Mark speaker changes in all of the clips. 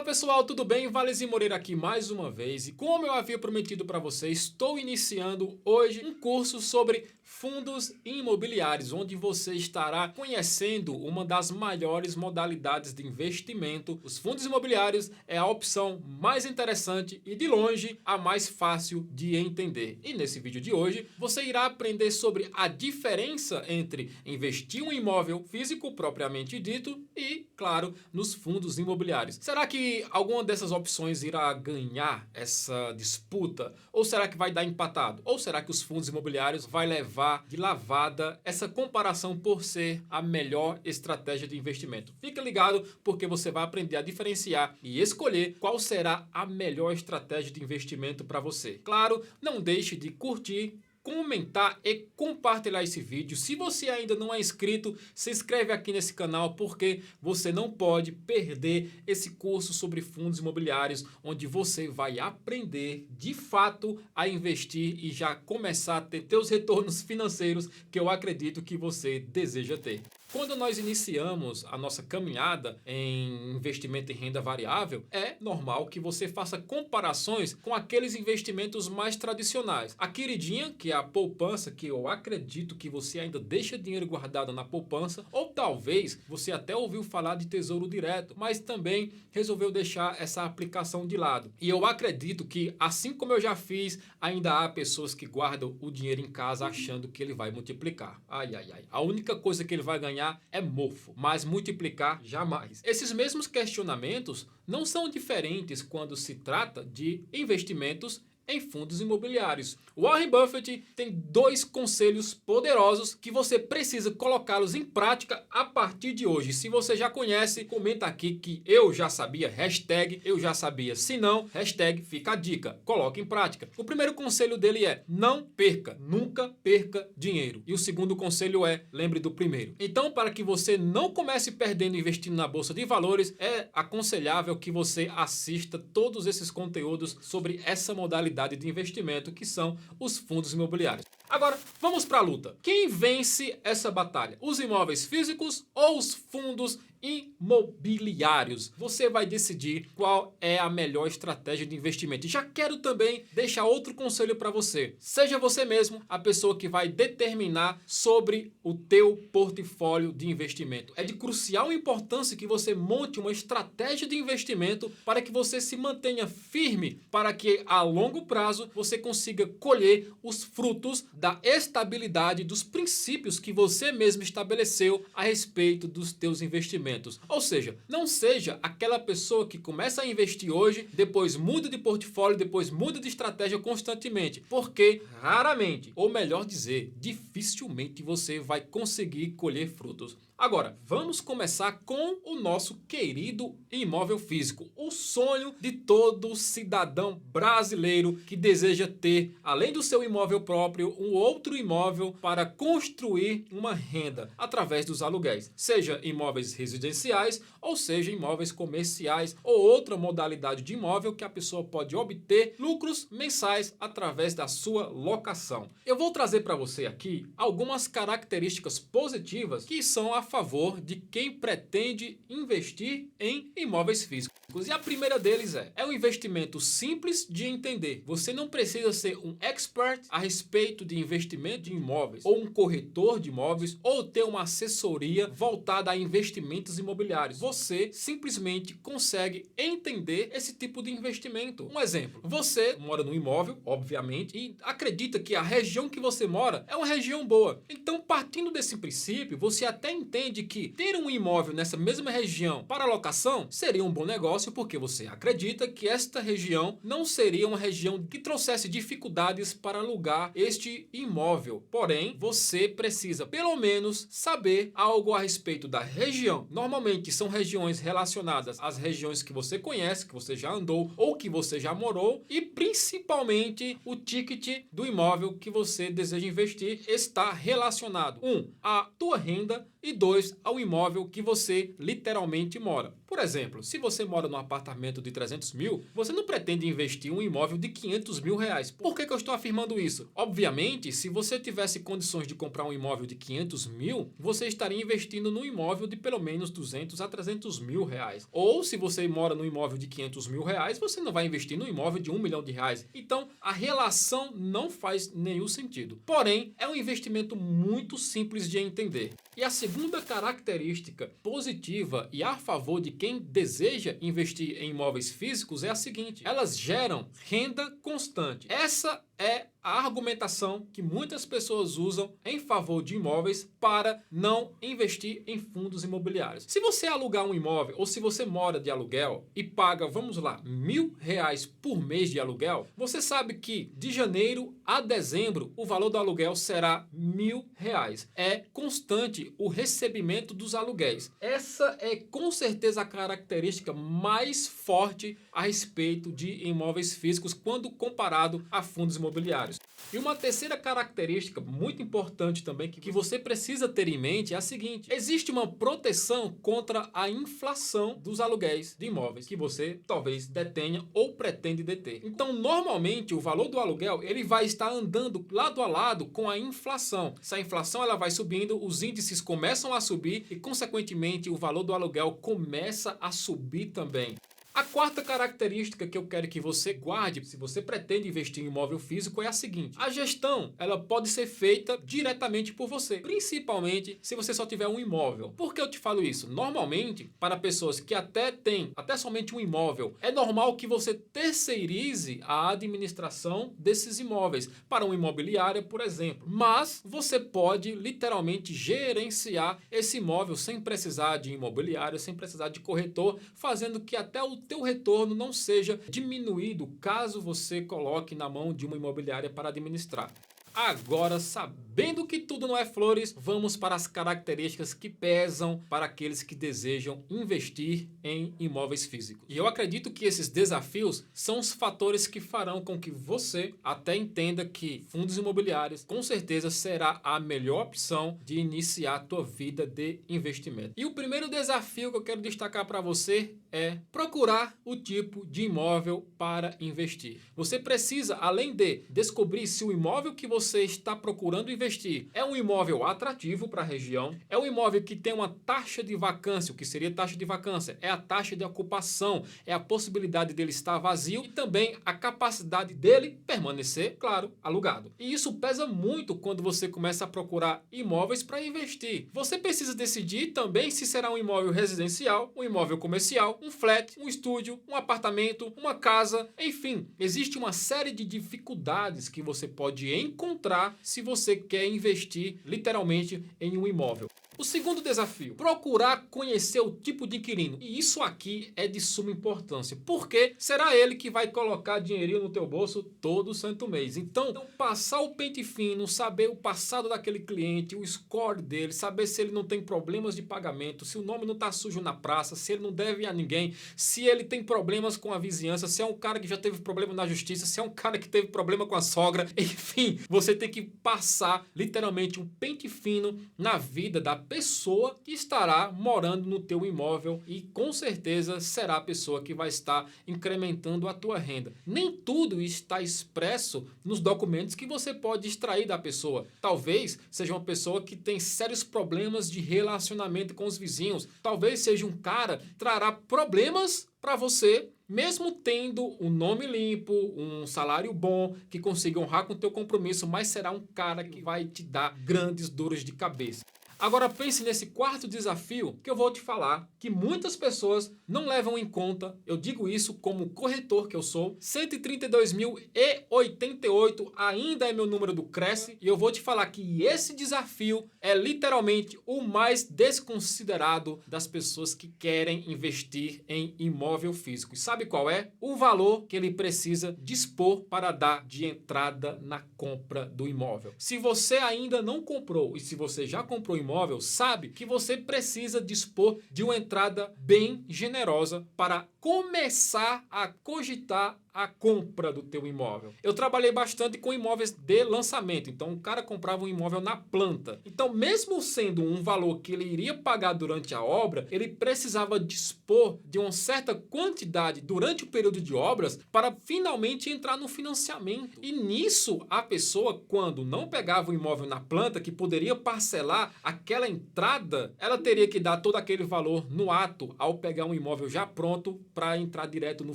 Speaker 1: Fala pessoal, tudo bem? Valezinho Moreira aqui mais uma vez e como eu havia prometido para vocês, estou iniciando hoje um curso sobre fundos imobiliários, onde você estará conhecendo uma das maiores modalidades de investimento. Os fundos imobiliários é a opção mais interessante e de longe a mais fácil de entender. E nesse vídeo de hoje você irá aprender sobre a diferença entre investir em um imóvel físico propriamente dito e, claro, nos fundos imobiliários. Será que alguma dessas opções irá ganhar essa disputa? Ou será que vai dar empatado? Ou será que os fundos imobiliários vai levar de lavada essa comparação por ser a melhor estratégia de investimento? Fica ligado porque você vai aprender a diferenciar e escolher qual será a melhor estratégia de investimento para você. Claro, não deixe de curtir, comentar e compartilhar esse vídeo. Se você ainda não é inscrito, se inscreve aqui nesse canal porque você não pode perder esse curso sobre fundos imobiliários, onde você vai aprender de fato a investir e já começar a ter seus retornos financeiros que eu acredito que você deseja ter. Quando nós iniciamos a nossa caminhada em investimento em renda variável, é normal que você faça comparações com aqueles investimentos mais tradicionais. A queridinha, que é a poupança, que eu acredito que você ainda deixa dinheiro guardado na poupança, ou talvez você até ouviu falar de tesouro direto, mas também resolveu deixar essa aplicação de lado. E eu acredito que, assim como eu já fiz, ainda há pessoas que guardam o dinheiro em casa achando que ele vai multiplicar. Ai, ai, ai. A única coisa que ele vai ganhar é mofo, mas multiplicar jamais. Esses mesmos questionamentos não são diferentes quando se trata de investimentos em fundos imobiliários. Warren Buffett tem dois conselhos poderosos que você precisa colocá-los em prática a partir de hoje. Se você já conhece, comenta aqui que eu já sabia, hashtag eu já sabia. Se não, hashtag fica a dica, coloque em prática. O primeiro conselho dele é: não perca, nunca perca dinheiro. E o segundo conselho é: lembre do primeiro. Então, para que você não comece perdendo investindo na bolsa de valores, é aconselhável que você assista todos esses conteúdos sobre essa modalidade de investimento que são os fundos imobiliários. Agora, vamos para a luta. Quem vence essa batalha? Os imóveis físicos ou os fundos imobiliários? Você vai decidir qual é a melhor estratégia de investimento. E já quero também deixar outro conselho para você. Seja você mesmo a pessoa que vai determinar sobre o teu portfólio de investimento. É de crucial importância que você monte uma estratégia de investimento para que você se mantenha firme, para que a longo prazo você consiga colher os frutos da estabilidade dos princípios que você mesmo estabeleceu a respeito dos teus investimentos. Ou seja, não seja aquela pessoa que começa a investir hoje, depois muda de portfólio, depois muda de estratégia constantemente, porque raramente, ou melhor dizer, dificilmente você vai conseguir colher frutos. Agora, vamos começar com o nosso querido imóvel físico. O sonho de todo cidadão brasileiro que deseja ter, além do seu imóvel próprio, um outro imóvel para construir uma renda através dos aluguéis. Seja imóveis residenciais ou seja imóveis comerciais ou outra modalidade de imóvel que a pessoa pode obter lucros mensais através da sua locação. Eu vou trazer para você aqui algumas características positivas que são a favor de quem pretende investir em imóveis físicos. E a primeira deles é um investimento simples de entender. Você não precisa ser um expert a respeito de investimento de imóveis, ou um corretor de imóveis, ou ter uma assessoria voltada a investimentos imobiliários. Você simplesmente consegue entender esse tipo de investimento. Um exemplo: você mora num imóvel, obviamente, e acredita que a região que você mora é uma região boa. Então, partindo desse princípio, você até entende que ter um imóvel nessa mesma região para locação seria um bom negócio, porque você acredita que esta região não seria uma região que trouxesse dificuldades para alugar este imóvel. Porém, você precisa pelo menos saber algo a respeito da região. Normalmente são regiões relacionadas às regiões que você conhece, que você já andou ou que você já morou, e principalmente o ticket do imóvel que você deseja investir está relacionado: a tua renda e 2, ao imóvel que você literalmente mora. Por exemplo, se você mora num apartamento de 300 mil, você não pretende investir em um imóvel de 500 mil reais. Por que eu estou afirmando isso? Obviamente, se você tivesse condições de comprar um imóvel de 500 mil, você estaria investindo num imóvel de pelo menos 200 a 300 mil reais. Ou se você mora num imóvel de 500 mil reais, você não vai investir num imóvel de 1 milhão de reais. Então, a relação não faz nenhum sentido. Porém, é um investimento muito simples de entender. E a segunda característica positiva e a favor de quem deseja investir em imóveis físicos é a seguinte: elas geram renda constante. Essa é a argumentação que muitas pessoas usam em favor de imóveis para não investir em fundos imobiliários. Se você alugar um imóvel ou se você mora de aluguel e paga, vamos lá, R$ 1.000 por mês de aluguel, você sabe que de janeiro a dezembro o valor do aluguel será R$ 1.000. É constante o recebimento dos aluguéis. Essa é com certeza a característica mais forte a respeito de imóveis físicos quando comparado a fundos imobiliários. E uma terceira característica muito importante também que você precisa ter em mente é a seguinte: existe uma proteção contra a inflação dos aluguéis de imóveis que você talvez detenha ou pretende deter. Então, normalmente, o valor do aluguel ele vai estar andando lado a lado com a inflação. Se a inflação ela vai subindo, os índices começam a subir e, consequentemente, o valor do aluguel começa a subir também. A quarta característica que eu quero que você guarde, se você pretende investir em imóvel físico, é a seguinte: a gestão ela pode ser feita diretamente por você, principalmente se você só tiver um imóvel. Por que eu te falo isso? Normalmente, para pessoas que até têm somente um imóvel, é normal que você terceirize a administração desses imóveis para uma imobiliária, por exemplo. Mas você pode literalmente gerenciar esse imóvel sem precisar de imobiliária, sem precisar de corretor, fazendo que até o teu retorno não seja diminuído caso você coloque na mão de uma imobiliária para administrar. Agora, sabendo que tudo não é flores, vamos para as características que pesam para aqueles que desejam investir em imóveis físicos. E eu acredito que esses desafios são os fatores que farão com que você até entenda que fundos imobiliários com certeza será a melhor opção de iniciar a tua vida de investimento. E o primeiro desafio que eu quero destacar para você é procurar o tipo de imóvel para investir. Você precisa, além de descobrir se o imóvel que você está procurando investir é um imóvel atrativo para a região, é um imóvel que tem uma taxa de vacância. O que seria taxa de vacância? É a taxa de ocupação, é a possibilidade dele estar vazio e também a capacidade dele permanecer, claro, alugado. E isso pesa muito quando você começa a procurar imóveis para investir. Você precisa decidir também se será um imóvel residencial, um imóvel comercial, um flat, um estúdio, um apartamento, uma casa, enfim, existe uma série de dificuldades que você pode encontrar se você quer investir literalmente em um imóvel. O segundo desafio: procurar conhecer o tipo de inquilino. E isso aqui é de suma importância, porque será ele que vai colocar dinheirinho no teu bolso todo santo mês. Então, passar o pente fino, saber o passado daquele cliente, o score dele, saber se ele não tem problemas de pagamento, se o nome não está sujo na praça, se ele não deve a ninguém, se ele tem problemas com a vizinhança, se é um cara que já teve problema na justiça, se é um cara que teve problema com a sogra, enfim, você tem que passar literalmente um pente fino na vida da pessoa que estará morando no teu imóvel e com certeza será a pessoa que vai estar incrementando a tua renda. Nem tudo está expresso nos documentos que você pode extrair da pessoa. Talvez seja uma pessoa que tem sérios problemas de relacionamento com os vizinhos. Talvez seja um cara que trará problemas para você, mesmo tendo um nome limpo, um salário bom, que consiga honrar com o teu compromisso, mas será um cara que vai te dar grandes dores de cabeça. Agora pense nesse quarto desafio que eu vou te falar, que muitas pessoas não levam em conta. Eu digo isso como corretor que eu sou. 132.088 ainda é meu número do Cresce. E eu vou te falar que esse desafio é literalmente o mais desconsiderado das pessoas que querem investir em imóvel físico. E sabe qual é? O valor que ele precisa dispor para dar de entrada na compra do imóvel. Se você ainda não comprou e se você já comprou imóvel, sabe que você precisa dispor de uma entrada bem generosa para começar a cogitar a compra do teu imóvel. Eu trabalhei bastante com imóveis de lançamento, então o cara comprava um imóvel na planta. Então, mesmo sendo um valor que ele iria pagar durante a obra, ele precisava dispor de uma certa quantidade durante o período de obras para finalmente entrar no financiamento. E nisso, a pessoa, quando não pegava o imóvel na planta, que poderia parcelar aquela entrada, ela teria que dar todo aquele valor no ato ao pegar um imóvel já pronto para entrar direto no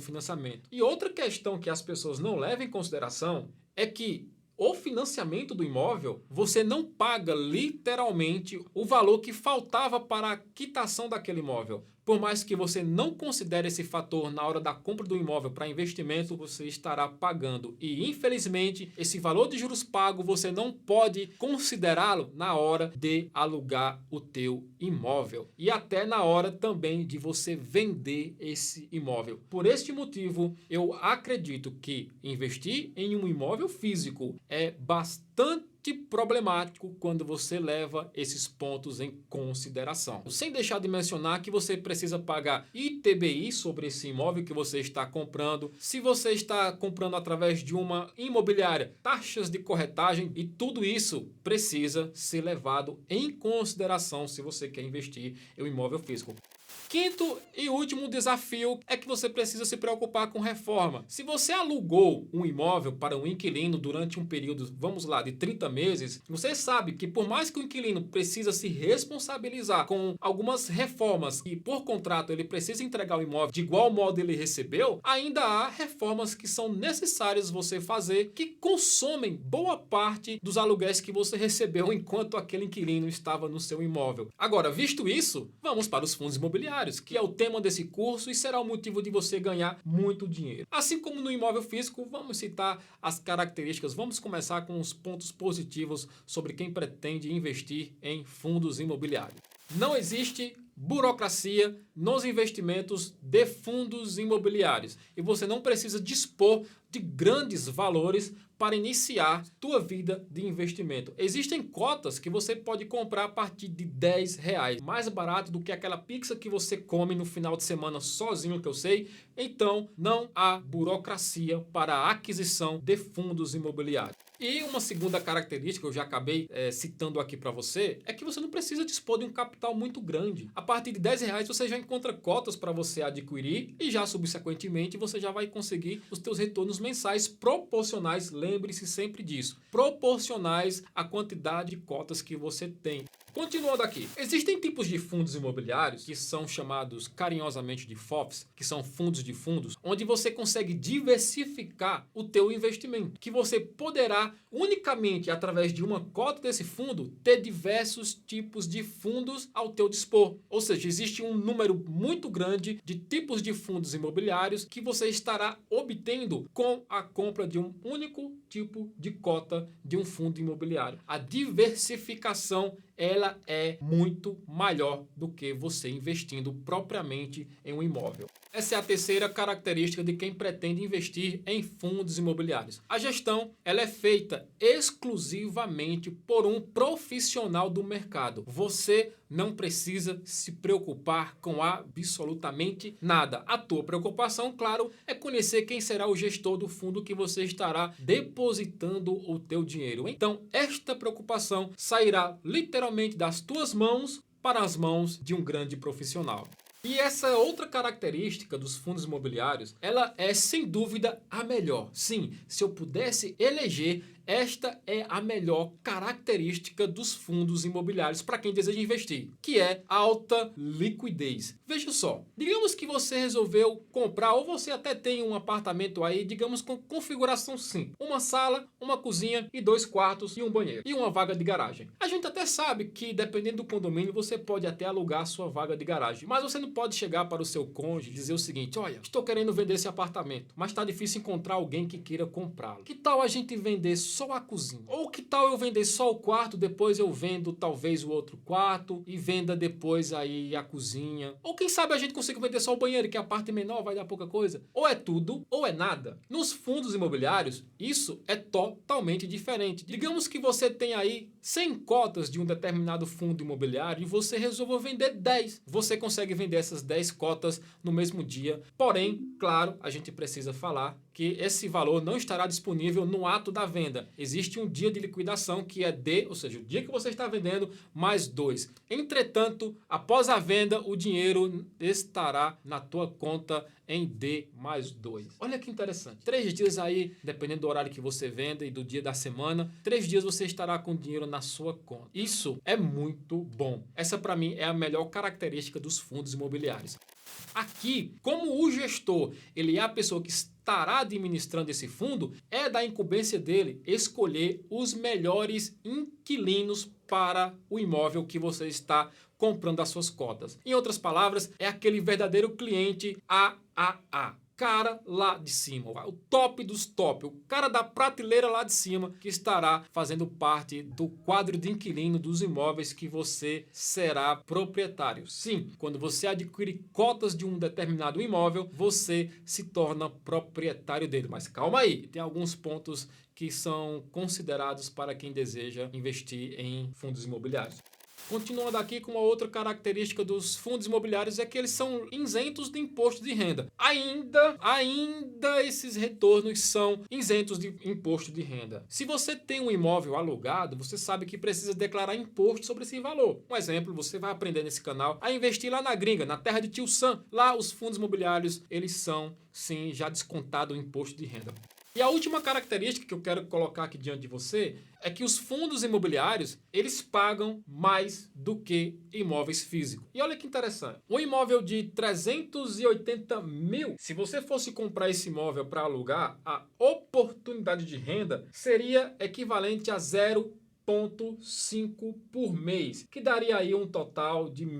Speaker 1: financiamento. E outra questão que as pessoas não levam em consideração é que o financiamento do imóvel, você não paga literalmente o valor que faltava para a quitação daquele imóvel. Por mais que você não considere esse fator na hora da compra do imóvel para investimento, você estará pagando. E infelizmente, esse valor de juros pago você não pode considerá-lo na hora de alugar o teu imóvel. E até na hora também de você vender esse imóvel. Por este motivo, eu acredito que investir em um imóvel físico é bastante problemático quando você leva esses pontos em consideração. Sem deixar de mencionar que você precisa pagar ITBI sobre esse imóvel que você está comprando. Se você está comprando através de uma imobiliária, taxas de corretagem, e tudo isso precisa ser levado em consideração se você quer investir em um imóvel físico. Quinto e último desafio é que você precisa se preocupar com reforma. Se você alugou um imóvel para um inquilino durante um período, vamos lá, de 30 meses, você sabe que por mais que o inquilino precisa se responsabilizar com algumas reformas e por contrato ele precisa entregar o imóvel de igual modo ele recebeu, ainda há reformas que são necessárias você fazer que consomem boa parte dos aluguéis que você recebeu enquanto aquele inquilino estava no seu imóvel. Agora, visto isso, vamos para os fundos imobiliários, que é o tema desse curso e será o motivo de você ganhar muito dinheiro. Assim como no imóvel físico, vamos citar as características, vamos começar com os pontos positivos sobre quem pretende investir em fundos imobiliários. Não existe burocracia nos investimentos de fundos imobiliários e você não precisa dispor de grandes valores para iniciar tua vida de investimento. Existem cotas que você pode comprar a partir de R$10, mais barato do que aquela pizza que você come no final de semana sozinho, que eu sei. Então, não há burocracia para a aquisição de fundos imobiliários. E uma segunda característica, eu já acabei citando aqui para você, é que você não precisa dispor de um capital muito grande. A partir de R$10 você já encontra cotas para você adquirir e já subsequentemente você já vai conseguir os teus retornos mensais proporcionais, lembre-se sempre disso, proporcionais à quantidade de cotas que você tem. Continuando aqui, existem tipos de fundos imobiliários que são chamados carinhosamente de FOFs, que são fundos de fundos, onde você consegue diversificar o teu investimento, que você poderá unicamente através de uma cota desse fundo ter diversos tipos de fundos ao teu dispor. Ou seja, existe um número muito grande de tipos de fundos imobiliários que você estará obtendo com a compra de um único tipo de cota de um fundo imobiliário. A diversificação ela é muito maior do que você investindo propriamente em um imóvel. Essa é a terceira característica de quem pretende investir em fundos imobiliários. A gestão ela é feita exclusivamente por um profissional do mercado. Você não precisa se preocupar com absolutamente nada. A tua preocupação, claro, é conhecer quem será o gestor do fundo que você estará depositando o teu dinheiro. Então, esta preocupação sairá literalmente das tuas mãos para as mãos de um grande profissional. E essa outra característica dos fundos imobiliários, ela é sem dúvida a melhor. Sim, se eu pudesse eleger, esta é a melhor característica dos fundos imobiliários para quem deseja investir, que é alta liquidez. Veja só, digamos que você resolveu comprar ou você até tem um apartamento aí, digamos com configuração simples. Uma sala, uma cozinha e 2 quartos e um banheiro e uma vaga de garagem. A gente até sabe que dependendo do condomínio você pode até alugar a sua vaga de garagem, mas você não pode chegar para o seu cônjuge e dizer o seguinte: olha, estou querendo vender esse apartamento, mas está difícil encontrar alguém que queira comprá-lo. Que tal a gente vender só a cozinha? Ou que tal eu vender só o quarto, depois eu vendo talvez o outro quarto e venda depois aí a cozinha? Ou quem sabe a gente consiga vender só o banheiro, que a parte menor vai dar pouca coisa? Ou é tudo ou é nada. Nos fundos imobiliários, isso é totalmente diferente. Digamos que você tem aí 100 cotas de um determinado fundo imobiliário e você resolveu vender 10. Você consegue vender essas 10 cotas no mesmo dia. Porém, claro, a gente precisa falar que esse valor não estará disponível no ato da venda. Existe um dia de liquidação que é D, ou seja, o dia que você está vendendo mais 2. Entretanto, após a venda, o dinheiro estará na tua conta em D mais 2. Olha que interessante. 3 dias aí, dependendo do horário que você venda e do dia da semana, 3 dias você estará com dinheiro na sua conta. Isso é muito bom. Essa para mim é a melhor característica dos fundos imobiliários. Aqui, como o gestor, ele é a pessoa que estará administrando esse fundo, é da incumbência dele escolher os melhores inquilinos para o imóvel que você está comprando as suas cotas. Em outras palavras, é aquele verdadeiro cliente AAA. Cara lá de cima, o top dos top, o cara da prateleira lá de cima que estará fazendo parte do quadro de inquilino dos imóveis que você será proprietário. Sim, quando você adquire cotas de um determinado imóvel, você se torna proprietário dele. Mas calma aí, tem alguns pontos que são considerados para quem deseja investir em fundos imobiliários. Continuando aqui com uma outra característica dos fundos imobiliários é que eles são isentos de imposto de renda. Ainda esses retornos são isentos de imposto de renda. Se você tem um imóvel alugado, você sabe que precisa declarar imposto sobre esse valor. Um exemplo, você vai aprender nesse canal a investir lá na gringa, na terra de Tio Sam. Lá os fundos imobiliários, eles são sim já descontado o imposto de renda. E a última característica que eu quero colocar aqui diante de você é que os fundos imobiliários, eles pagam mais do que imóveis físicos. E olha que interessante, um imóvel de 380 mil, se você fosse comprar esse imóvel para alugar, a oportunidade de renda seria equivalente a 0,5 por mês, que daria aí um total de R$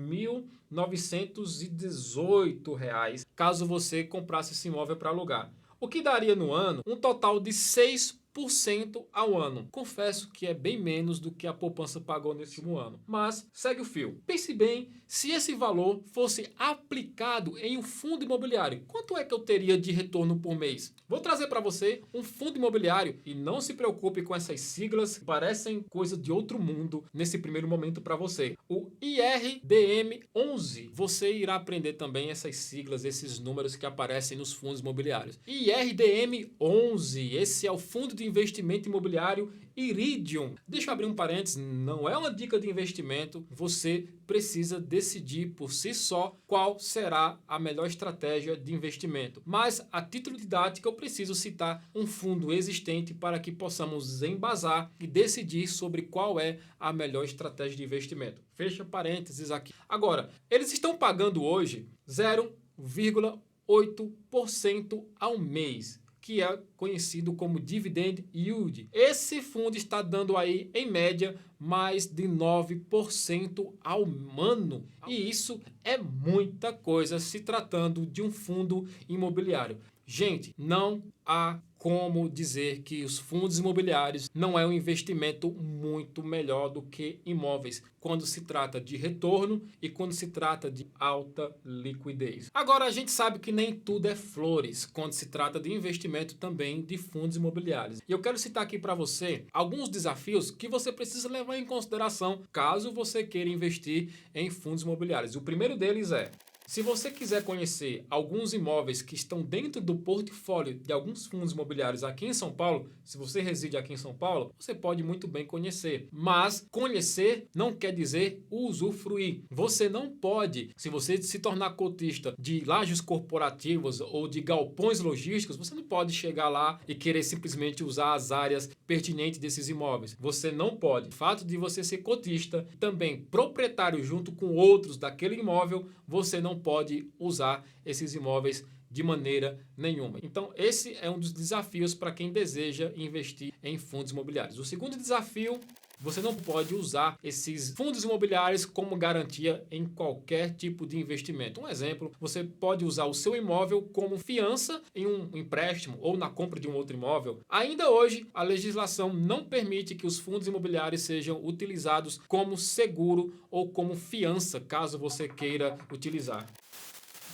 Speaker 1: 1.918, caso você comprasse esse imóvel para alugar. O que daria no ano um total de 6% ao ano. Confesso que é bem menos do que a poupança pagou nesse último ano. Mas segue o fio. Pense bem, se esse valor fosse aplicado em um fundo imobiliário, quanto é que eu teria de retorno por mês? Vou trazer para você um fundo imobiliário e não se preocupe com essas siglas, parecem coisa de outro mundo nesse primeiro momento para você. O IRDM11. Você irá aprender também essas siglas, esses números que aparecem nos fundos imobiliários. IRDM11, esse é o fundo de investimento imobiliário Iridium. Deixa eu abrir um parênteses, não é uma dica de investimento, você precisa decidir por si só qual será a melhor estratégia de investimento. Mas a título didático eu preciso citar um fundo existente para que possamos embasar e decidir sobre qual é a melhor estratégia de investimento. Fecha parênteses aqui. Agora, eles estão pagando hoje 0,8% ao mês, que é conhecido como Dividend Yield. Esse fundo está dando aí, em média, mais de 9% ao ano. E isso é muita coisa se tratando de um fundo imobiliário. Gente, não há como dizer que os fundos imobiliários não é um investimento muito melhor do que imóveis quando se trata de retorno e quando se trata de alta liquidez. Agora, a gente sabe que nem tudo é flores quando se trata de investimento também de fundos imobiliários. E eu quero citar aqui para você alguns desafios que você precisa levar em consideração caso você queira investir em fundos imobiliários. O primeiro deles é: se você quiser conhecer alguns imóveis que estão dentro do portfólio de alguns fundos imobiliários aqui em São Paulo, se você reside aqui em São Paulo, você pode muito bem conhecer. Mas conhecer não quer dizer usufruir. Você não pode, se você se tornar cotista de lajes corporativas ou de galpões logísticos, você não pode chegar lá e querer simplesmente usar as áreas pertinentes desses imóveis. Você não pode. O fato de você ser cotista, também proprietário junto com outros daquele imóvel, você não pode usar esses imóveis de maneira nenhuma. Então, esse é um dos desafios para quem deseja investir em fundos imobiliários. O segundo desafio: você não pode usar esses fundos imobiliários como garantia em qualquer tipo de investimento. Um exemplo, você pode usar o seu imóvel como fiança em um empréstimo ou na compra de um outro imóvel. Ainda hoje, a legislação não permite que os fundos imobiliários sejam utilizados como seguro ou como fiança, caso você queira utilizar.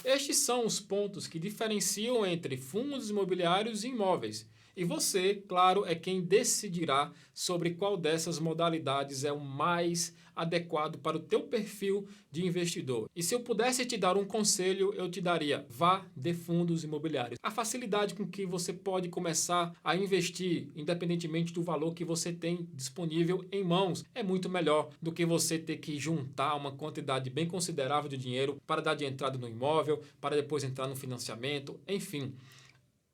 Speaker 1: Estes são os pontos que diferenciam entre fundos imobiliários e imóveis. E você, claro, é quem decidirá sobre qual dessas modalidades é o mais adequado para o teu perfil de investidor. E se eu pudesse te dar um conselho, eu te daria: vá de fundos imobiliários. A facilidade com que você pode começar a investir, independentemente do valor que você tem disponível em mãos, é muito melhor do que você ter que juntar uma quantidade bem considerável de dinheiro para dar de entrada no imóvel, para depois entrar no financiamento, enfim.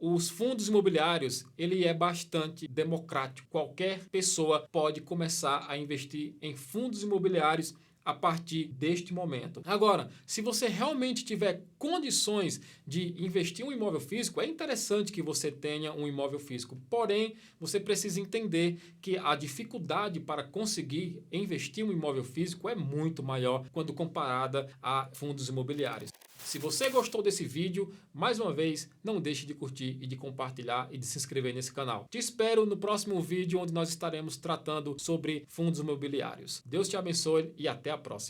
Speaker 1: Os fundos imobiliários, ele é bastante democrático. Qualquer pessoa pode começar a investir em fundos imobiliários a partir deste momento. Agora, se você realmente tiver condições de investir em um imóvel físico, é interessante que você tenha um imóvel físico. Porém, você precisa entender que a dificuldade para conseguir investir em um imóvel físico é muito maior quando comparada a fundos imobiliários. Se você gostou desse vídeo, mais uma vez, não deixe de curtir e de compartilhar e de se inscrever nesse canal. Te espero no próximo vídeo onde nós estaremos tratando sobre fundos imobiliários. Deus te abençoe e até a próxima.